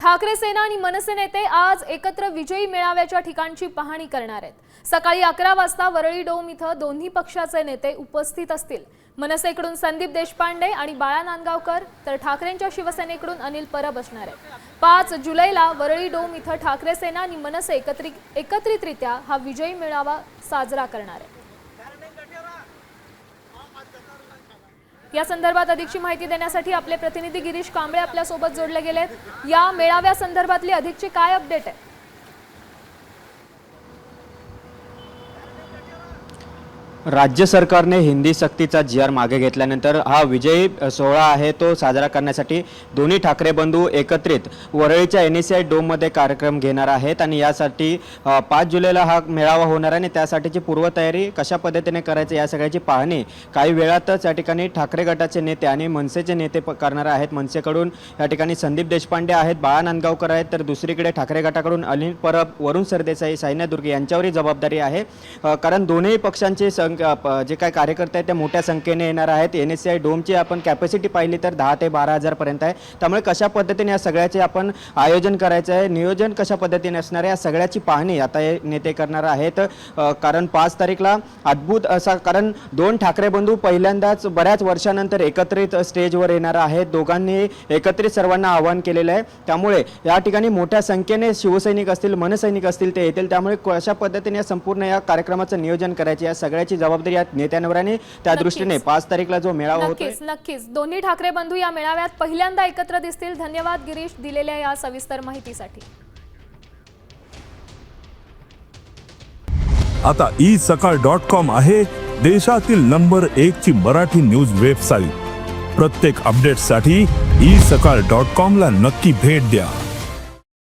ठाकरे सेना आणि मनसे नेते आज एकत्र विजयी मेळाव्याच्या ठिकाणची पाहणी करणार आहेत। सकाळी 11 वाजता वरळी डोम इथं दोन्ही पक्षाचे नेते उपस्थित असतील। मनसेकडून संदीप देशपांडे आणि बाळा नांदगावकर तर ठाकरेंच्या शिवसेनेकडून अनिल परब असणार आहेत। 5 जुलैला वरळी डोम इथं ठाकरे सेना आणि मनसे एकत्रितरित्या हा विजयी मेळावा साजरा करणार आहे। या संदर्भात अधिकची माहिती देण्यासाठी आपले प्रतिनिधी गिरीश कांबळे आपल्या सोबत जोडले गेलेत। या मेळाव्या संदर्भातली अधिकची काय अपडेट आहे? राज्य सरकारने हिंदी सक्तीचा जी.आर. मागे घेतल्यानंतर हा विजयी सोहळा आहे तो साजरा करण्यासाठी दोन्ही ठाकरे बंधू एकत्रित वरळीच्या NSCI डोममध्ये कार्यक्रम घेणार आहेत आणि यासाठी 5 जुलैला हा मेळावा होणार आहे आणि त्यासाठीची पूर्वतयारी कशा पद्धतीने करायची या सगळ्याची पाहणी काही वेळातच या ठिकाणी ठाकरे गटाचे नेते आणि मनसेचे नेते करणार आहेत। मनसेकडून या ठिकाणी संदीप देशपांडे आहेत, बाळा नांदगावकर आहेत, तर दुसरीकडे ठाकरे गटाकडून अनिल परब, वरुण सरदेसाई, सायना दुर्गे यांच्यावरही जबाबदारी आहे। कारण दोन्ही पक्षांचे जे काही कार्यकर्ते आहेत ते मोठ्या संख्येने येणार आहेत। NSCI डोमची आपण कॅपॅसिटी पाहिली तर 10 ते 12,000 पर्यंत आहे। त्यामुळे कशा पद्धतीने या सगळ्याचे आपण आयोजन करायचं आहे, नियोजन कशा पद्धतीने असणार आहे या सगळ्याची पाहणी आता हे नेते करणार आहेत। कारण 5 तारीखला अद्भुत असा कारण दोन ठाकरे बंधू पहिल्यांदाच बऱ्याच वर्षानंतर एकत्रित स्टेजवर येणार आहेत। दोघांनी एकत्रित सर्वांना आवाहन केलेलं आहे। त्यामुळे या ठिकाणी मोठ्या संख्येने शिवसैनिक असतील, मनसैनिक असतील ते येतील। त्यामुळे कशा पद्धतीने संपूर्ण या कार्यक्रमाचं नियोजन करायचे या सगळ्याची जबाबदारी या नेत्यांवर आणि त्या दृष्टीने 5 तारीखला जो मेळावा होतोय नक्कीच दोन्ही ठाकरे बंधू या मेळाव्यात पहिल्यांदा एकत्र दिसतील। धन्यवाद गिरीश दिलेल्या या सविस्तर माहितीसाठी। आता isakal.com आहे देशातील नंबर 1 ची मराठी न्यूज वेबसाईट। प्रत्येक अपडेटसाठी isakal.com ला नक्की भेट द्या।